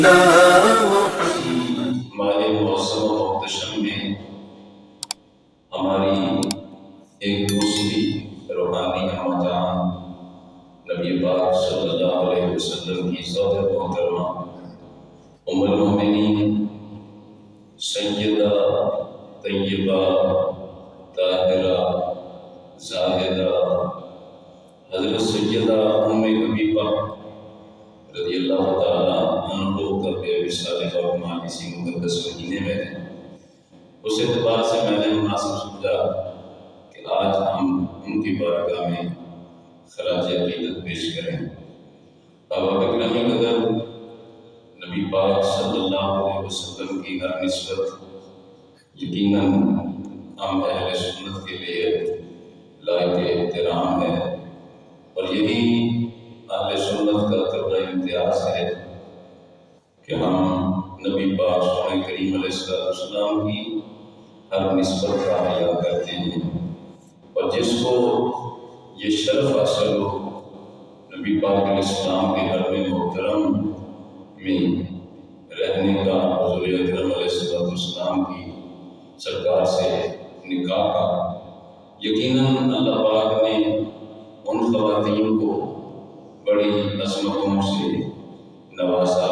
ماہ موسم محتشم میں ہماری ایک دوسری روحانی اماں جان نبی پاک صلی اللہ علیہ وسلم کی زوجہ محترمہ ام المومنین سیدہ طیبہ طاہرہ زاہدہ حضرت سیدہ ام حبیبہ رضی اللہ تعالیٰ عنہ کا بے وصال فرمان اسی مقدس مہینے میں ہے۔ اس اعتبار سے میں نے مناسب سمجھا کہ آج ہم ان کی بارگاہ میں خراج عقیدت پیش کریں۔ بابا اکرمی قدر نبی پاک صلی اللہ علیہ وسلم کی ہر نسبت یقیناً ہم اہل سنت کے لیے لائق احترام ہے، اور یہی اہل سنت کا طبع امتیاز ہے کہ ہم نبی پاک سونے کریم علیہ السلام کی ہر نسبت کا حیا کرتے ہیں، اور جس کو یہ شرف حاصل ہو نبی پاک علیہ السلام کے حرم محترم میں رہنے کا، حضور اکرم علیہ السلام کی سرکار سے نکاح کا، یقیناً اللہ پاک نے ان خواتین کو بڑی عظمتوں سے نوازا،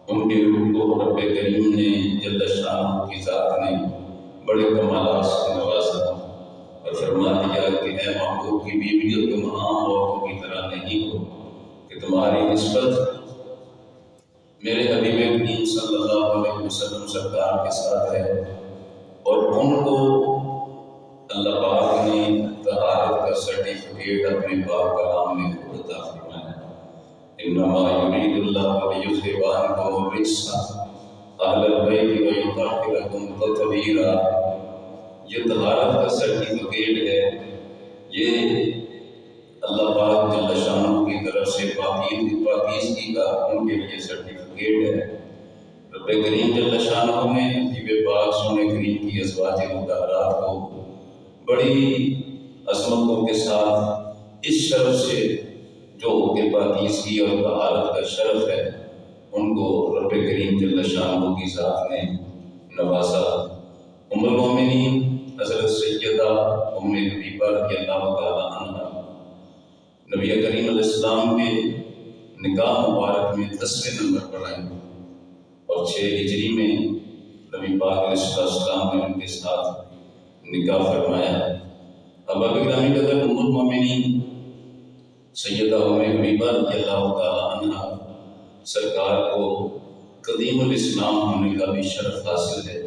ان کے روح کو رب کریم نے جل شانہ کی ذات نے بڑے کمالات سے نوازا، اور فرما دیا کہ اے محبوب کی بیویوں تم عام عورتوں کی طرح نہیں ہو کہ تمہاری نسبت میرے حبیب کریم صلی اللہ علیہ وسلم سرکار کے ساتھ ہے، اور ان کو اللہ پاک نے طہارت کا سرٹیفکیٹ اپنے پاک کلام میں خود عطا فرمایا۔ انما یرید اللہ لیذھب عنکم الرجس اہل البیت ویطہرکم تطہیرا۔ یہ طہارت کا سرٹیفکیٹ ہے، یہ اللہ پاک جل شانہ کی طرف سے پاکیزگی کا ان کے لیے سرٹیفکیٹ ہے۔ رب کریم جل شانہ نے حبیب پاک سونے کریم کی ازواج مطہرات کو بڑی عظمتوں کے ساتھ اس شرف سے جو کہ پاکیزگی اور طہارت کا شرف ہے ان کو رب کریم جل شانہ کی ذات نے نوازا۔ ام المومنین حضرت سیدہ ام حبیبہ رضی اللہ تعالیٰ عنہ نبی کریم علیہ السلام کے نکاح مبارک میں 10ویں نمبر پر آئیں، اور 6 ہجری میں نبی پاک علیہ السلام نے ان کے ساتھ نکاح فرمایا۔ اب اکرمی قدر ام المومنین سیدہ ام حبیبہ رضی اللہ تعالیٰ عنہ سرکار کو قدیم الاسلام ہونے کا بھی شرف حاصل ہے۔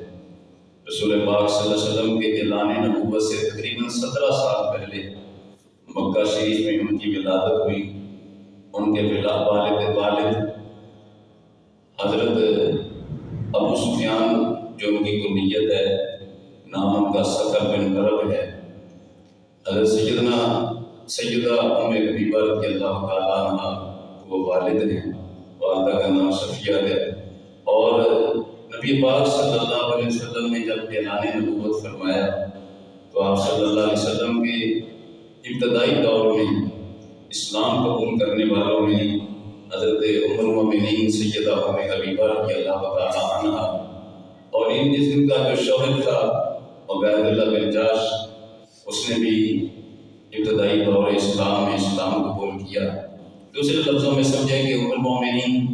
رسول پاک صلی اللہ علیہ وسلم کے اعلان نبوت سے تقریباً 17 سال پہلے مکہ شریف میں ان کی ولادت ہوئی۔ ان کے والد حضرت ابو سفیان جو ان کی کنیت ہے، نام ان کا سخر بن حرب ہے۔ حضرت سیدہ ام حبیبہ رضی اللہ تعالیٰ عنہ وہ والد ہیں، والدہ کا نام صفیہ ہے، اور نبی پاک صلی اللہ علیہ وسلم نے جب اعلان نبوت فرمایا تو آپ صلی اللہ علیہ وسلم کے ابتدائی دور میں اسلام قبول کرنے والوں میں حضرت ام المومنین سیدہ ام حبیبہ رضی اللہ تعالیٰ عنہ، اور ان کا جو شوہر تھا عبید اللہ بن جاش، اس نے بھی ابتدائی دور اسلام میں اسلام قبول کیا۔ دوسرے لفظوں میں سمجھیں کہ ام المومنین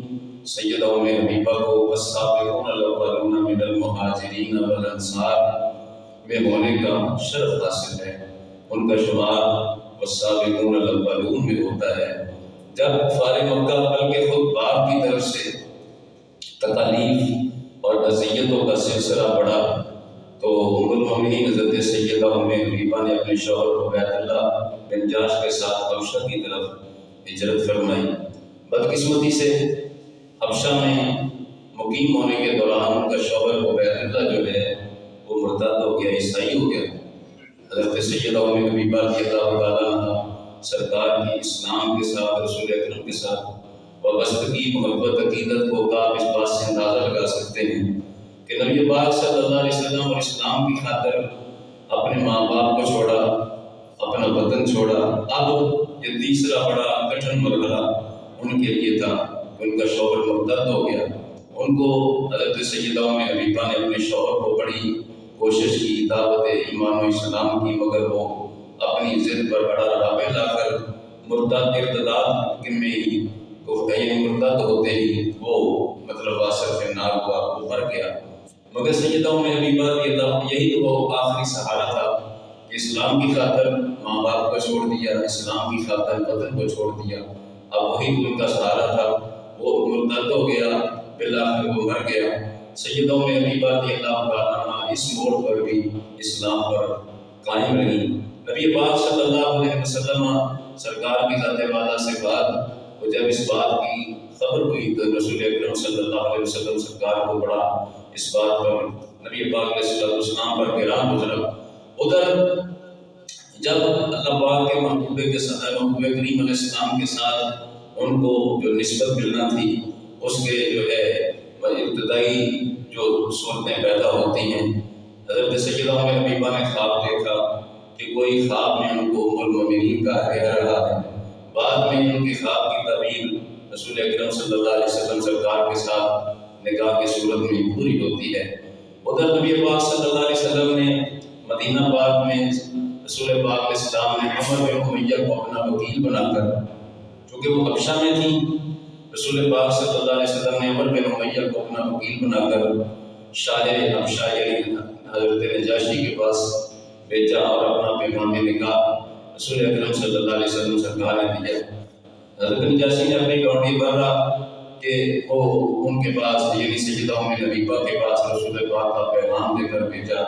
سیدہ ام حبیبہ کو والسابقون الاولون من المہاجرین والانصار میں ہونے کا شرف حاصل ہے۔ ان کا شمار والسابقون الاولون میں ہوتا ہے۔ جب کفار مکہ بلکہ خود باپ کی طرف سے تکالیف اور اذیتوں کا سلسلہ بڑھا تو ام المومنین حضرت سیدہ ام حبیبہ نے اپنے شوہر عبید اللہ بن جاش کے ساتھ حبشہ کی طرف ہجرت فرمائی۔ بدقسمتی سے حبشہ میں مقیم ہونے کے دوران ان کا شوہر عبید اللہ جو ہے وہ مرتد ہو گیا، عیسائی ہو گیا۔ حضرت سیدہ ام حبیبہ رضی اللہ تعالیٰ عنہ سرکار کی اسلام کے ساتھ، رسول اکرم کے ساتھ وابستگی، محبت، عقیدت کو آپ اس بات سے اندازہ لگا سکتے ہیں کہ نبی پاک صلی اللہ علیہ وسلم اور اسلام کی خاطر اپنے ماں باپ کو چھوڑا، اپنا وطن چھوڑا۔ اب یہ تیسرا بڑا کٹھن مرحلہ ان کے لیے تھا کہ ان کا شوہر مرتد ہو گیا۔ ان کو حضرت سیدہ ام حبیبہ نے اپنے شوہر کو بڑی کوشش کی، دعوت ایمان و اسلام کی، مگر وہ اپنی ضد پر اڑا رہا۔ بالآخر مرتد ارتداد میں ہی یعنی مرتد ہوتے ہی وہ مطلب واسط فی النار ہوا، وہ مر گیا۔ مگر سیدہ ام حبیبہ رضی اللہ یہی تو وہ آخری سہارا تھا کہ اسلام کی خاطر ماں باپ کو چھوڑ دیا، اسلام کی خاطر وطن کو چھوڑ دیا، اب وہی تو ان کا سہارا تھا۔ وہ مرتد ہو گیا، بالآخر وہ مر گیا۔ سیدہ ام حبیبہ رضی اللہ تعالیٰ عنہ اس موڑ پر بھی اسلام پر قائم رہی۔ نبی پاک صلی اللہ علیہ وسلم سرکار کی ذات والا سے بات، اور جب اس بات کی خبر ہوئی تو رسول اکرم صلی اللہ علیہ وسلم سرکار کو بڑا اس بات پر نبی پاک علیہ السلام پر گران گزرا۔ ادھر جب اللہ پاک کے محبوب کے ساتھ محبوب کریم علیہ السلام کے ساتھ ان کو جو نسبت ملنا تھی، اس کے جو ہے ابتدائی جو صورتیں پیدا ہوتی ہیں، حضرت سیدہ ام حبیبہ نے خواب دیکھا کہ کوئی خواب میں ان کو ام المؤمنین کا کہہ رہا ہے۔ بعد میں ان کے خواب کی تعبیر رسول اکرم صلی اللہ علیہ وسلم سرکار کے ساتھ نکاح کی صورت میں پوری ہوتی ہے۔ ادھر نبی پاک صلی اللہ علیہ وسلم نے مدینہ پاک میں رسول پاک علیہ السلام نے عمر بن امیہ کو اپنا وکیل بنا کر، چونکہ وہ حبشہ میں تھی، رسول پاک صلی اللہ علیہ وسلم نے عمر بن امیہ کو اپنا وکیل بنا کر شاہ حبشہ یعنی حضرت نجاشی کے پاس بھیجا اور اپنا پیغام نکاح رسول اکرم صلی اللہ علیہ وسلم سرکار نے دیا۔ حضرت نجاشی نے اپنی لونڈی برا کہ وہ ان کے پاس یعنی سیدہ ام حبیبہ کے پاس رسول پاک کا پیغام دے کر بھیجا۔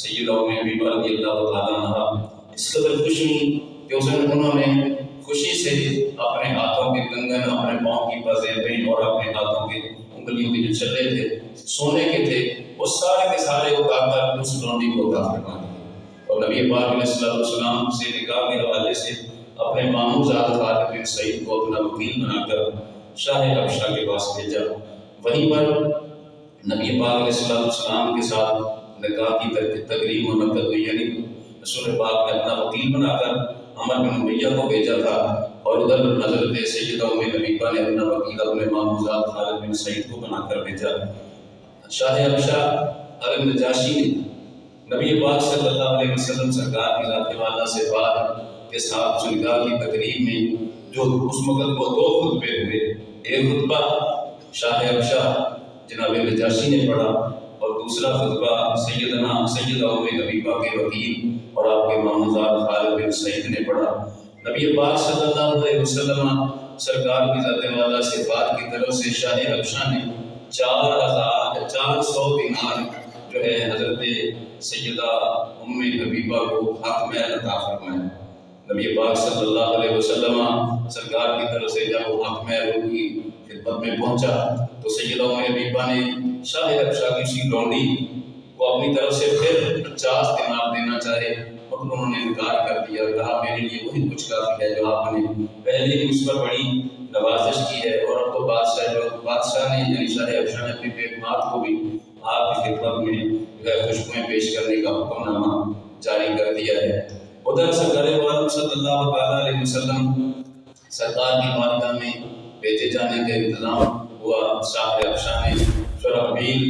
سیدہ ام حبیبہ رضی اللہ تعالیٰ عنہ اس قدر خوش ہوئی کہ انہوں نے خوشی سے اپنے ہاتھوں کے کنگن، اپنے پاؤں کی پازیبیں اور اپنے ہاتھوں کے انگلیوں کے جو چھلے تھے سونے کے تھے، وہ سارے کے سارے اٹھا کر اس لونڈی کو عطا فرما دیے۔ اور نبی پاک علیہ السلام سے نکاح کے حوالے سے اپنے ماموں زاد خالد بن سعید کو اپنا وکیل بنا کر شاہ حبشہ کے پاس بھیجا۔ وہیں پر نبی پاک علیہ السلام کے ساتھ نکاح کی تقریب منعقد ہوئی، یعنی رسول پاک نے اپنا وکیل بنا کر عمر بن امیہ کو بھیجا تھا، اور ادھر حضرت سیدہ ام حبیبہ نے اپنا وکیل اپنے ماموں زاد خالد بن سعید کو بنا کر بھیجا۔ شاہ حبشہ حضرت نجاشی نے نبی پاک صلی اللہ علیہ وسلم سرکار کی ذات والا سے بات کے ساتھ نکاح کی تقریب میں جو اس وقت وہ دو خطبے ہوئے، ایک خطبہ شاہ حبشہ جناب نجاشی نے پڑھا اور دوسرا خطبہ سیدہ ام حبیبہ کے وکیل اور آپ کے ماموں زاد خالد بن سعید نے پڑھا۔ نبی پاک صلی اللہ علیہ وسلم سرکار کی ذات والا سے بات کی طرف سے شاہ حبشہ نے 400 دینار جو ہے حضرت سیدہ ام حبیبہ کو حق میں عطا فرمایا۔ نبی پاک صلی اللہ علیہ وسلم سرکار کی طرف سے جب وہ حق میں کی خدمت میں پہنچا تو سیدہ ام حبیبہ نے شاہ حبشہ کی اسی لونڈی کو اپنی طرف سے پھر 50 دینار دینا چاہے، مگر انہوں نے انکار کر دیا، کہا میرے لیے وہی کچھ کافی ہے جو آپ نے پہلے ہی اس پر بڑی نوازش کی ہے، اور اب تو بادشاہ نے یعنی شاہ حبشہ نے اپنی بیگمات کو بھی آپ کی خدمت میں خوشبوئیں پیش کرنے کا حکم نامہ جاری کر دیا ہے۔ ادھر سرکار عالم صلی اللہ تعالیٰ علیہ وسلم سرکار کی بارگاہ میں بھیجے جانے کا انتظام ہوا۔ شاہ حبشہ نے شرحبیل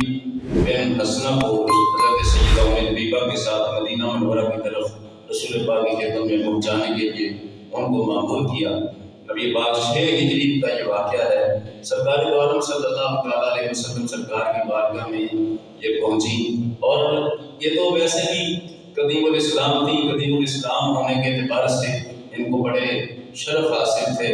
بن حسنہ کو حضرت سیدہ ام حبیبہ کے ساتھ مدینہ منورہ کی طرف رسول پاک کی خدمت میں پہنچانے کے لیے ان کو مأمور کیا۔ نبی پاک 6 ہجری کا یہ واقعہ ہے۔ سرکار عالم صلی اللہ تعالیٰ علیہ وسلم سرکار کی بارگاہ میں یہ پہنچی، اور یہ تو ویسے بھی قدیم الاسلام تھی، قدیم الاسلام ہونے کے اعتبار سے ان کو بڑے شرف حاصل تھے،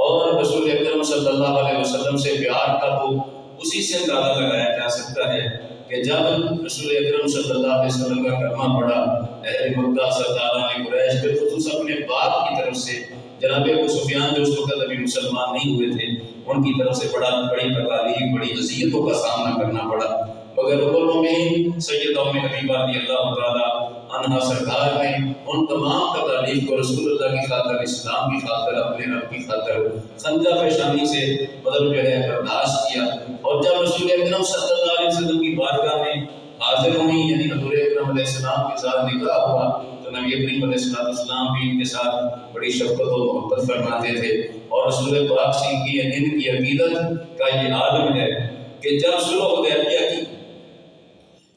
اور رسول اکرم صلی اللہ علیہ وسلم سے پیار کا تو اسی سے اندازہ لگایا جا سکتا ہے کہ جب رسول اکرم صلی اللہ علیہ وسلم کا کلمہ پڑھا، اہل مکہ سرداران قریش بالخصوص اپنے باپ کی طرف سے جناب ابو سفیان جو اس وقت ابھی مسلمان نہیں ہوئے تھے، ان کی طرف سے بڑی تکالیف، بڑی اذیتوں کا سامنا کرنا پڑا، مگر میں سیدہ ام حبیبہ رضی اللہ تعالیٰ عنہ سرکار نے ان تمام تکالیف کو رسول اللہ کی خاطر، اسلام کی خاطر، اپنے رب کی خاطر خندہ پیشانی سے جو ہے برداشت کیا، اور جب رسول اکرم صلی اللہ علیہ وسلم کی بارگاہ میں حاضر ہوئی، یعنی حضور اکرم اکرم علیہ السلام کے ساتھ نکاح ہوا تو نبی کریم علیہ السلام بھی ان کے ساتھ بڑی شفقت و محبت فرماتے تھے، اور رسول پاک سے ان کی عقیدت کا یہ عالم ہے کہ جب صلح حدیبیہ کی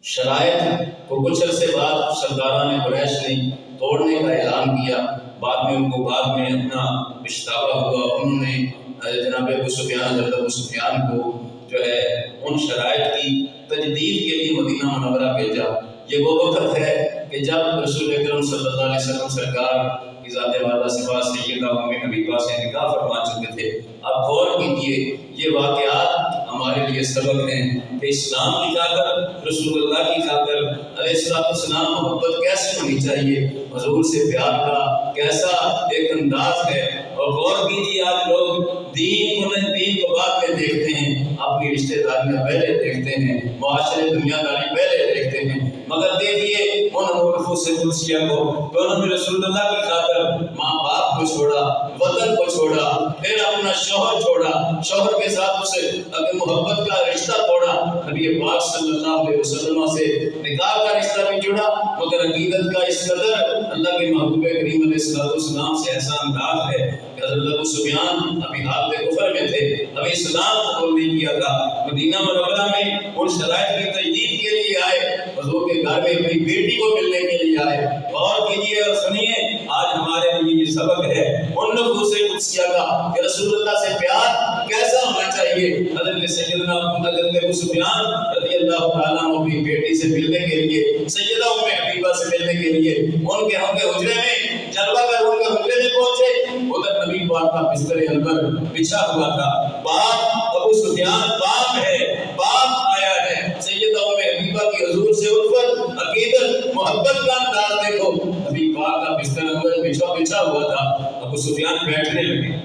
شرائط کو کچھ عرصے بعد سرداران قریش نے توڑنے کا اعلان کیا، بعد میں ان کو اپنا پچھتاوا ہوا، انہوں نے جناب ابو سفیان حضرت ابو سفیان کو جو ہے ان شرائط کی تجدید کے لیے مدینہ منورہ بھیجا۔ یہ وہ وقت ہے کہ جب رسول اکرم صلی اللہ علیہ وسلم سرکار کی ذات والا صفات سیدہ ام حبیبہ سے نکاح فرما چکے تھے۔ اب غور کیجئے، یہ واقعات ہمارے لیے سبق ہیں کہ اسلام کی خاطر، رسول اللہ کی خاطر علیہ السلام محبت کیسے ہونی چاہیے، حضور سے پیار کا کیسا ایک انداز ہے۔ اور غور کیجئے، آج لوگ دین کو بعد میں دیکھتے ہیں، اپنی رشتہ داریاں پہلے دیکھتے ہیں، معاشرے دنیا داری پہلے دیکھتے ہیں، مگر دیکھیے ان نفوس قدسیہ کو کہ انہوں نے رسول اللہ کی خاطر ماں باپ کو چھوڑا، وطن کو چھوڑا، پھر اپنا شوہر چھوڑا، شوہر کے ساتھ اسے اگر محبت کا رشتہ توڑا، نبی پاک صلی اللہ علیہ وسلم سے نکاح کا رشتہ بھی جڑا، مگر عقیدت کا اس قدر اللہ کے محبوب کریم علیہ السلام سے ایسا انداز ہے کہ حضرت ابو سفیان ابھی حالت کفر میں تھے، ابھی اسلام قبول نہیں کیا تھا، مدینہ منورہ میں ان شرائط کی تجدید کے لیے آئے، حضور کے گھر میں اپنی بیٹی کو ملنے کے لیے آئے۔ غور کیجیے اور سنیے، آج ہمارے لیے یہ سبق ہے ان نفوس قدسیہ کا کہ رسول اللہ سے پیار کیسا ہونا چاہیے۔ حضرت سیدنا حضرت ابو سفیان رضی اللہ تعالیٰ عنہ اپنی بیٹی سے ملنے کے لیے، سیدہ ام حبیبہ سے ملنے کے لیے ان کے حجرے میں جلوہ کر ان کے حجرے میں پہنچے، ادھر نبی پاک کا بستر اندر بچھا ہوا تھا، باپ ابو سفیان باپ ہے، باپ آیا ہے، سیدہ ام حبیبہ کی حضور سے الفت، عقیدت، محبت کا انداز دیکھو، نبی پاک کا بستر اندر بچھا ہوا تھا، ابو سفیان بیٹھنے لگے،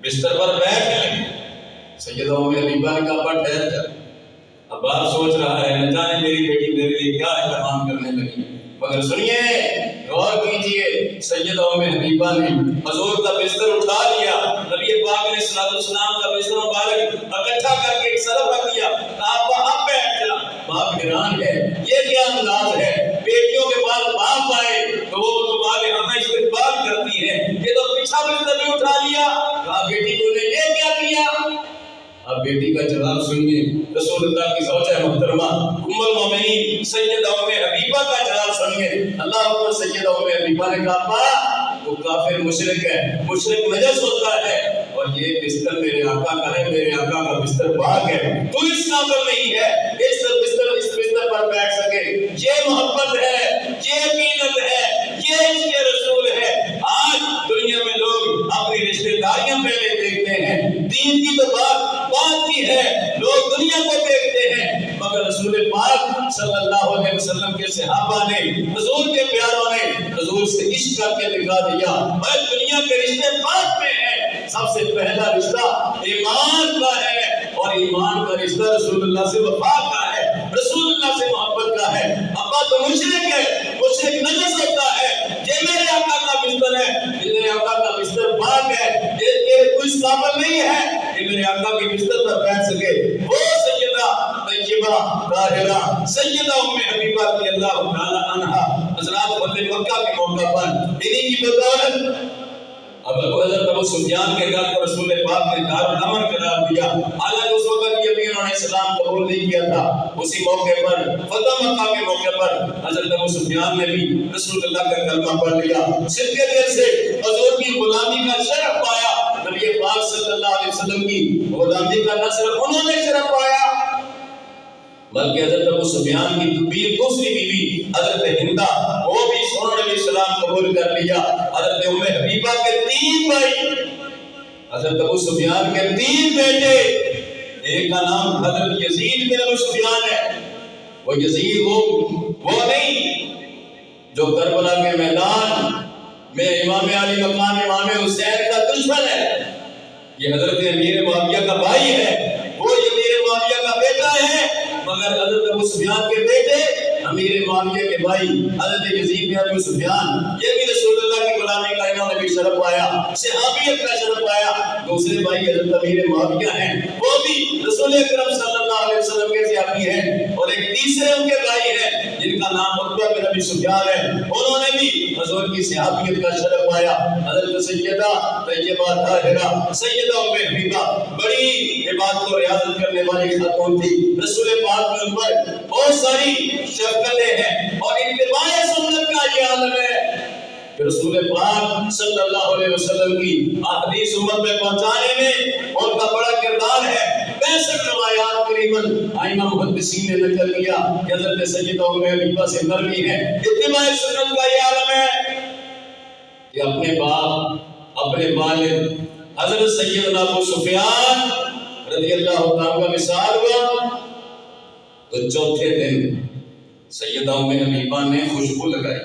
بستر پر بیٹھنے لگے، سیدہ ام حبیبہ نے کہا ٹھہر جا، اب باپ سوچ رہا ہے نہ جانے میری بیٹی میرے لیے کیا اہتمام کرنے لگی، مگر سنیے، غور کیجئے، سیدہ ام حبیبہ نے حضور کا بستر اٹھا لیا، نبی پاک نے صلی اللہ علیہ وسلم کا بستر مبارک اکٹھا کر کے ایک طرف رکھ دیا، آپ اب بیٹھ جا۔ باپ حیران ہے، یہ کیا انداز ہے، بیٹیوں کے پاس باپ آئے تو وہ تو باپ ہمیں استقبال کرتی ہے، یہ تو پیچھا بستر بھی اٹھا لیا، کہا بیٹی کو نے یہ کیا کیا؟ اب بیٹی کا جواب سنیے، رسول اللہ کی زوجہ محترمہ ام المومنین سیدہ ام حبیبہ کا جواب سنیے۔ اللہ اکبر، سیدہ ام حبیبہ نے کہا باپ وہ کافر مشرک ہے، مشرک نجس ہوتا ہے، اور یہ بستر میرے آقا کا ہے، میرے آقا کا بستر پاک ہے، تو اس قابل نہیں ہے اس بستر پر بیٹھ سکے۔ یہ محبت ہے، یہ عقیدت ہے، یہ اس کے رسول ہے۔ آج دنیا میں لوگ اپنی رشتہ داریاں پہلے دیکھتے ہیں، دین کی تو بات کی ہے، لوگ دنیا کو دیکھتے ہیں، مگر رسول پاک صلی اللہ علیہ وسلم کے صحابہ نے، حضور کے پیاروں نے حضور سے عشق کر کے دکھا دیا، اور دنیا کے رشتے پاک میں ہے۔ سب سے پہلا رشتہ ایمان کا ہے، اور ایمان کا رشتہ رسول اللہ سے وفا کا ہے، رسول اللہ سے محبت کا ہے۔ ابا تو مشرک ہے، مشرک نجس ہوتا ہے، یہ میرے آقا کا بستر ہے، میرے آقا کا بستر پاک ہے، یہ کوئی قابل نہیں ہے کہ میرے آقا کے بستر پر بیٹھ سکے۔ وہ سیدہ طیبہ طاہرہ سیدہ ام حبیبہ رضی اللہ تعالی عنہا حضرات فتح مکہ کے موقع پر انہی کی بدولت اب حضرت ابو سفیان کے گھر کو رسول پاک نے دار الامن قرار دیا، حالانکہ اس وقت یہ بھی انہوں نے اسلام قبول نہیں کیا تھا۔ اسی موقع پر فتح مکہ کے موقع پر حضرت ابو سفیان نے بھی رسول اللہ کا کلمہ پڑھ لیا، صدق دل سے حضور کی غلامی کا شرف پایا، نبی پاک صلی اللہ علیہ وسلم کی غلامی کا نہ صرف انہوں نے شرف پایا بلکہ حضرت ابو سفیان کی دوسری بیوی حضرت ہندہ، وہ بھی انہوں نے بھی اسلام قبول کر لیا۔ حضرت ام حبیبہ کے 3 بھائی، حضرت ابو سفیان کے 3 بیٹے، ایک کا نام حضرت یزید بن ابو سفیان ہے، وہ یزید وہ نہیں جو کربلا کے میدان میں امام علی مقام امام حسین کا دشمن ہے، یہ حضرت امیر معاویہ کا بھائی ہے، وہ امیر معاویہ کا بیٹا ہے، مگر حضرت ابو سفیان کے بیٹے امیر معاویہ کے بھائی حضرت یزید بن ابو سفیان، یہ بھی رسول اللہ کی غلامی کا انہوں نے بھی شرف پایا، صحابیت کا شرف پایا۔ دوسرے بھائی حضرت امیر معاویہ ہیں، وہ بھی رسول اکرم صلی اللہ علیہ وسلم کے صحابی ہیں، اور ایک تیسرے ان کے بھائی ہیں جن کا نام عتبہ بن ابی سفیان ہے، انہوں نے بھی حضور کی صحابیت کا شرف پایا۔ حضرت سیدہ طیبہ طاہرہ سیدہ ام حبیبہ بڑی عبادت و ریاضت کرنے والی خاتون تھی۔ رسول پاک میں ان پر بہت ساری شفقتیں ہیں اور اتباع سنت کا یہ عالم ہے کہ رسول پاک صلی اللہ علیہ وسلم کی احادیث امت میں پہنچانے میں ان کا بڑا کردار ہے۔ 65 روایات قریباً ائمہ محدثین نے نقل کیا کہ حضرت سیدہ ام حبیبہ سے مروی ہے۔ اتباع سنت کا یہ عالم ہے کہ اپنے باپ، اپنے والد حضرت سیدنا ابو سفیان رضی اللہ عنہ کا وصال ہوا تو چوتھے دن سیدہ ام حبیبہ نے خوشبو لگائی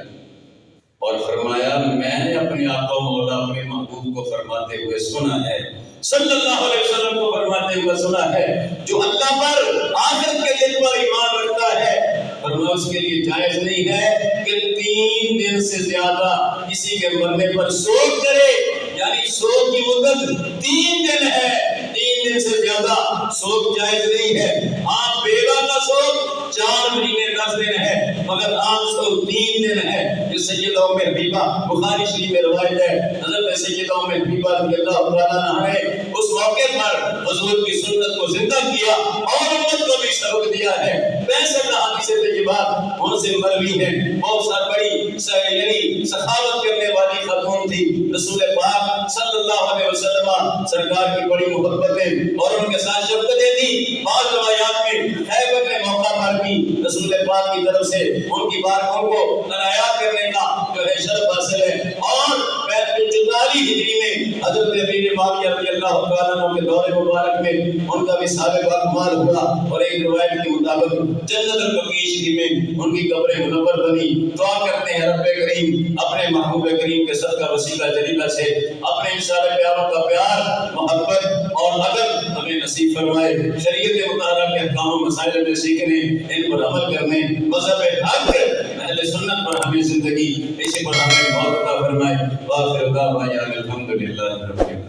اور فرمایا میں نے اپنے آقا مولا اپنے محبوب کو فرماتے ہوئے سنا ہے، صلی اللہ علیہ وسلم کو فرماتے ہوئے سنا ہے، جو اللہ پر آخرت کے دن پر ایمان رکھتا ہے فرمایا اس کے لیے جائز نہیں ہے کہ 3 دن سے زیادہ کسی کے مرنے پر سوگ کرے، یعنی سوگ کی مدت 3 دن ہے، 3 دن سے زیادہ سوگ جائز نہیں ہے۔ ہاں بیوہ کا سوگ 4 مہینے 10 دن ہے، مگر عام سوگ 3 دن ہے۔ یہ سیدہ ام حبیبہ بخاری شریف میں روایت ہے، حضرت سیدہ ام حبیبہ رضی اللہ تعالیٰ عنہا نے اس موقع پر حضور کی سنت کو زندہ کیا اور امت کو بھی سبق دیا ہے۔ 65 احادیث طیبات ان سے مروی ہیں۔ بہت ساری بڑی یعنی سخاوت کرنے والی خاتون تھی۔ رسول پاک صلی اللہ علیہ وسلم سرکار کی بڑی محبتیں اور ان کے ساتھ شفقتیں تھی۔ بعض روایات میں خیبر کے موقع پر بھی رسول پاک کی طرف سے ان کی بارگاہوں کو عنایات کرنے کا جو ہے شرف حاصل ہے۔ اور 44 ہجری میں حضرت امیر معاویہ رضی اللہ تعالیٰ عنہ کے دور مبارک میں ان کا وصال پاکمال ہوا اور ایک روایت کے مطابق جنت البقیع شریف میں ان کی قبر منور بنی۔ دعا کرتے ہیں رب کریم اپنے محبوب کریم کے صدقہ وسیلہ جلیلہ سے اپنے انشاءاللہ قیامت کا پیار، محبت اور ادب ہمیں نصیب فرمائے۔ شریعت مطالعہ کے احکام و مسائل میں سیکھنے، ان پر عمل کرنے، مذہب حق اہل سنت پر ہمیں زندگی، اسی پر ہمیں موت عطا فرمائے۔ وآخر دعوانا الحمدللہ رب العالمین۔